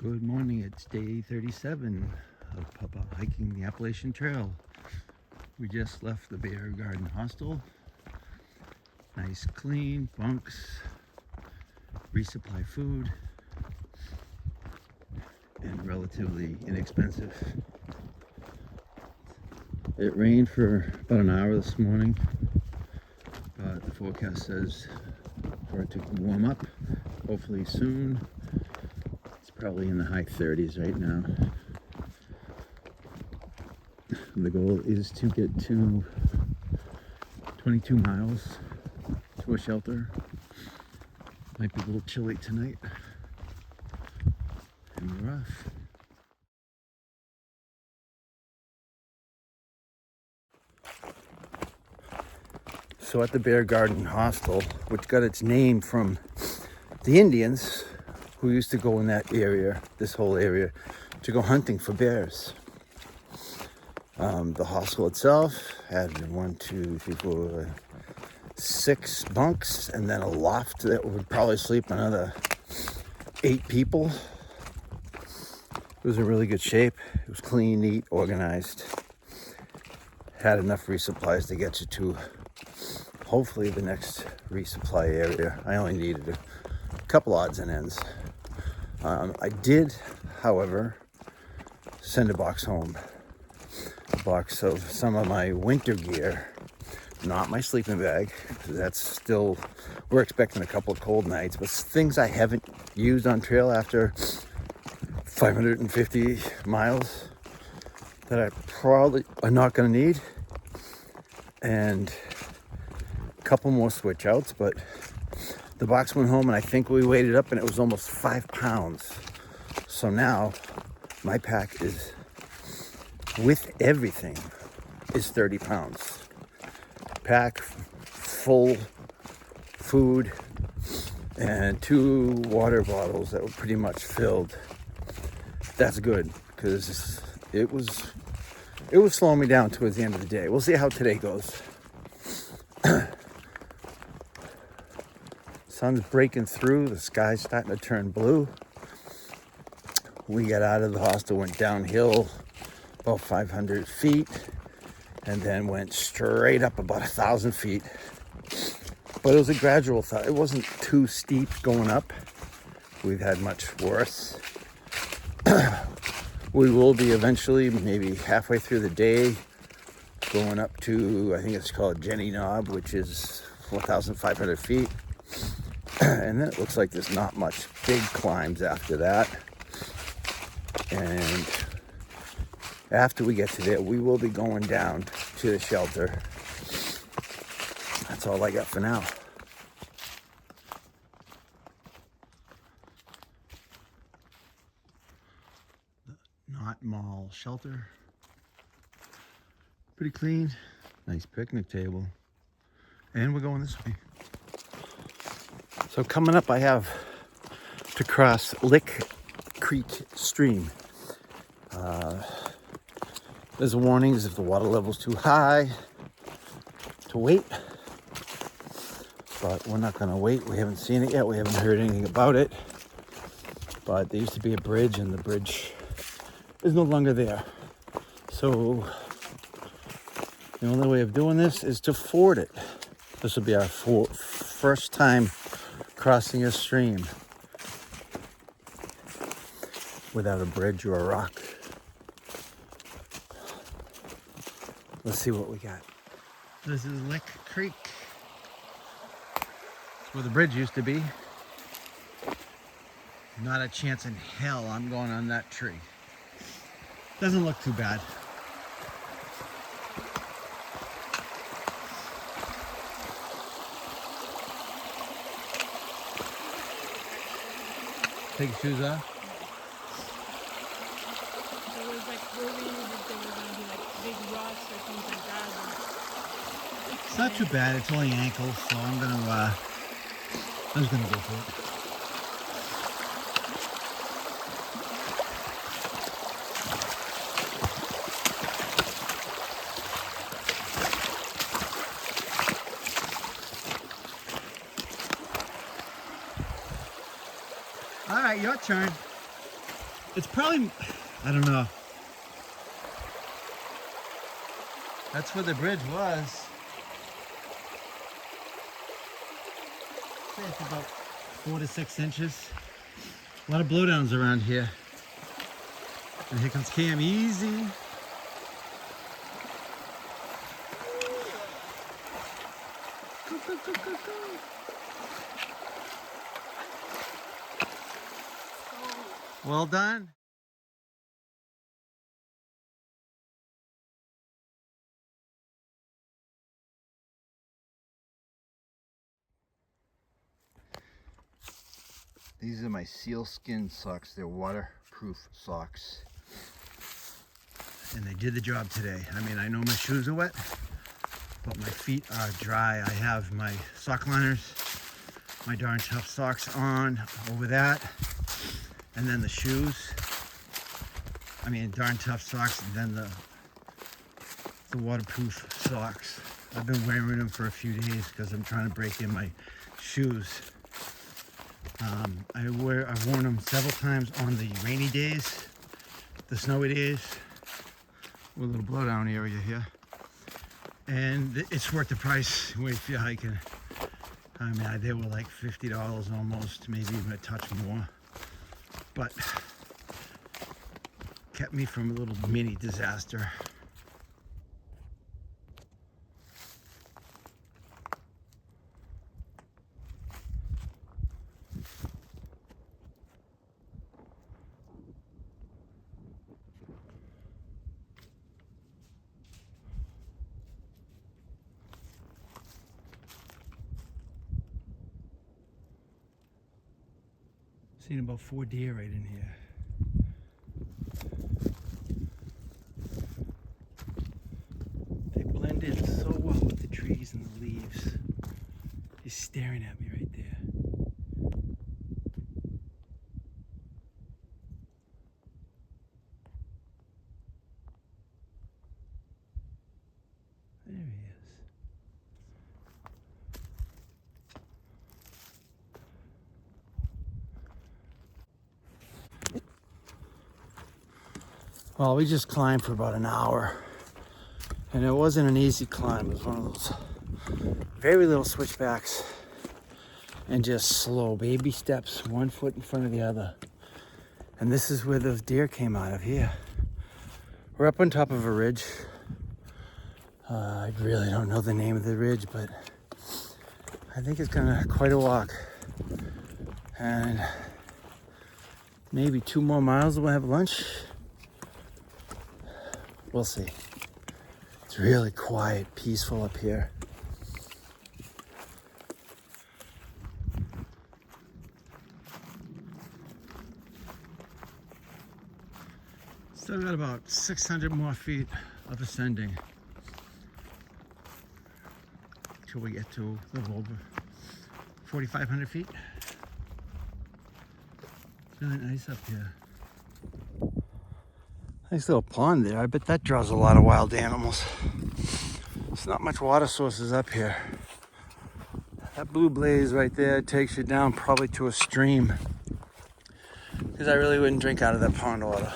Good morning, it's day 37 of Papa hiking the Appalachian Trail. We just left the Bear Garden Hostel. Nice clean bunks, resupply food, and relatively inexpensive. It rained for about an hour this morning, but the forecast says for it to warm up, hopefully soon. It's probably in the high 30s right now. The goal is to get to 22 miles to a shelter. Might be a little chilly tonight. And we're off. So at the Bear Garden Hostel, which got its name from the Indians who used to go in that area, this whole area, to go hunting for bears. The hostel itself had 6 bunks, and then a loft that would probably sleep another 8 people. It was in really good shape. It was clean, neat, organized. Had enough resupplies to get you to hopefully the next resupply area. I only needed a couple odds and ends. I did, however, send a box home. A box of some of my winter gear, not my sleeping bag. That's still, we're expecting a couple of cold nights, but things I haven't used on trail after 550 miles that I probably are not going to need. And a couple more switch outs, but the box went home and I think we weighed it up and it was almost 5 pounds. So now my pack is, with everything, is 30 pounds. Pack full food and 2 water bottles that were pretty much filled. That's good because it was slowing me down towards the end of the day. We'll see how today goes. Sun's breaking through, the sky's starting to turn blue. We got out of the hostel, went downhill about 500 feet, and then went straight up about 1,000 feet. But it was a gradual thought. It wasn't too steep going up. We've had much worse. We will be eventually, maybe halfway through the day, going up to, I think it's called Jenny Knob, which is 4,500 feet. And then it looks like there's not much big climbs after that. And after we get to there, we will be going down to the shelter. That's all I got for now. The Knot Mall shelter. Pretty clean. Nice picnic table. And we're going this way. So coming up, I have to cross Lick Creek Stream. There's warnings if the water level's too high to wait, but we're not going to wait. We haven't seen it yet. We haven't heard anything about it, but there used to be a bridge, and the bridge is no longer there. So the only way of doing this is to ford it. This will be our first time crossing a stream without a bridge or a rock. Let's see what we got. This is Lick Creek. It's where the bridge used to be. Not a chance in hell I'm going on that tree. Doesn't look too bad. Take your shoes off. There was like worries that there were going to be like big rocks or things like that. It's not too bad. It's only ankles, so I'm just gonna go for it. All right, your turn. It's probably, I don't know. That's where the bridge was. I'd say it's about 4 to 6 inches. A lot of blowdowns around here. And here comes Cam easy. Go, go, go, go, go. Well done. These are my sealskin socks. They're waterproof socks. And they did the job today. I mean, I know my shoes are wet, but my feet are dry. I have my sock liners, my Darn Tough socks on over that, and then the shoes. I mean, Darn Tough socks, and then the waterproof socks. I've been wearing them for a few days because I'm trying to break in my shoes. I've worn them several times on the rainy days, the snowy days, with a little blowdown area here. And it's worth the price if you're hiking. I mean, they were like $50 almost, maybe even a touch more. But kept me from a little mini disaster. Seen about 4 deer right in here. They blend in so well with the trees and the leaves. He's staring at me right there. There he is. Well, we just climbed for about an hour, and it wasn't an easy climb. It was one of those very little switchbacks and just slow baby steps, one foot in front of the other. And this is where those deer came out of here. We're up on top of a ridge. I really don't know the name of the ridge, but I think it's quite a walk. And maybe 2 more miles and we'll have lunch. We'll see. It's really quiet, peaceful up here. Still got about 600 more feet of ascending till we get to a little over 4,500 feet. It's really nice up here. Nice little pond there. I bet that draws a lot of wild animals. There's not much water sources up here. That blue blaze right there takes you down probably to a stream, because I really wouldn't drink out of that pond water.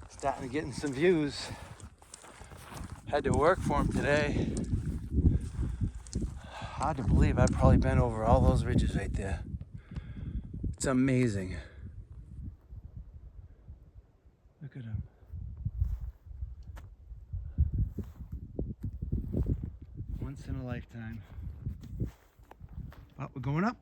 Starting to get some views. Had to work for them today. Hard to believe I've probably been over all those ridges right there. It's amazing. Look at them. Once in a lifetime. Oh, we're going up.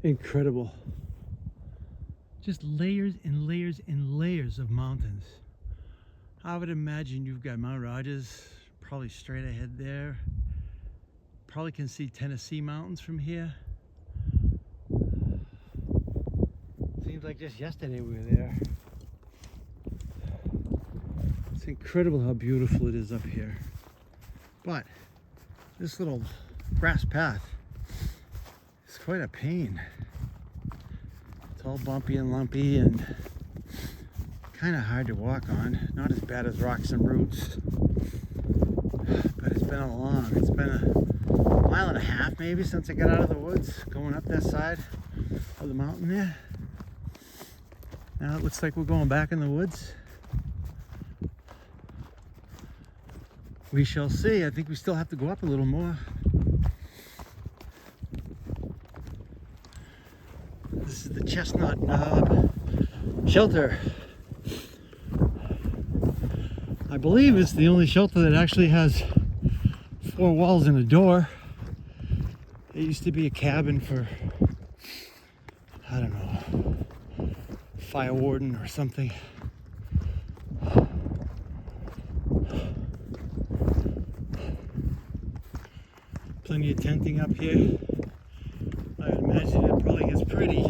Incredible. Just layers and layers and layers of mountains. I would imagine you've got Mount Rogers probably straight ahead there. Probably can see Tennessee mountains from here. Seems like just yesterday we were there. It's incredible how beautiful it is up here. But this little grass path is quite a pain. It's all bumpy and lumpy and kind of hard to walk on. Not as bad as rocks and roots, but but it's been it's been a mile and a half maybe since I got out of the woods, going up that side of the mountain there. Now it looks like we're going back in the woods. We shall see. I think we still have to go up a little more. This is the Chestnut Knob shelter. I believe it's the only shelter that actually has 4 walls and a door. It used to be a cabin for, I don't know, fire warden or something. Plenty of tenting up here. I would imagine it probably gets pretty.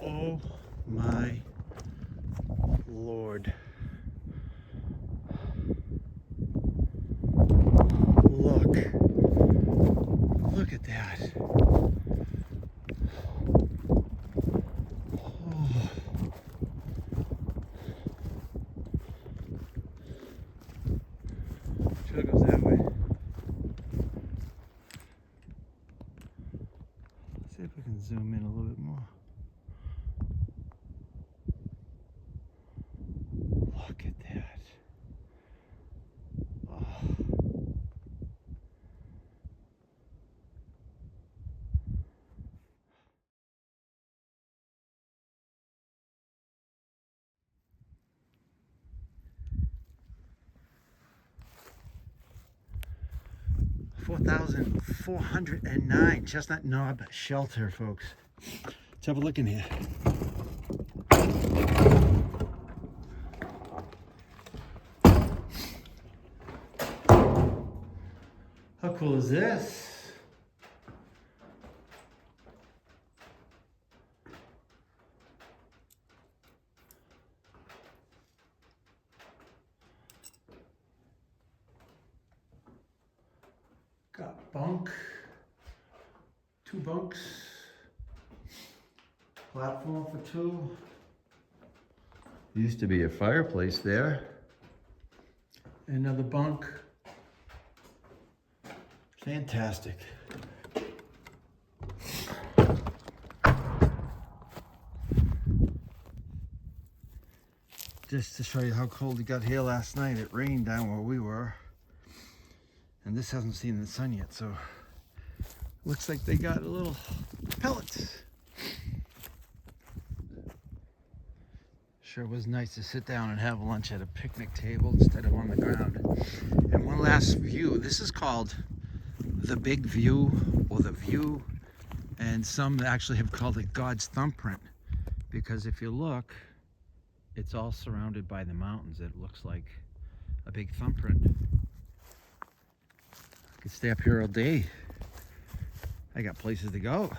Oh my Lord. Look at that. Oh. Sure it goes that way. Let's see if we can zoom in a little bit more. Look at that. Oh. 4,409 Chestnut Knob shelter, folks. Let's have a look in here. How cool is this? Got bunk, 2 bunks, platform for 2. Used to be a fireplace there. Another bunk. Fantastic. Just to show you how cold it got here last night, it rained down where we were. And this hasn't seen the sun yet, so looks like they got a little pellets. Sure was nice to sit down and have lunch at a picnic table instead of on the ground. And one last view. This is called the Big View or the View, and some actually have called it God's thumbprint, because if you look, it's all surrounded by the mountains. It looks like a big thumbprint. I could stay up here all day. I got places to go.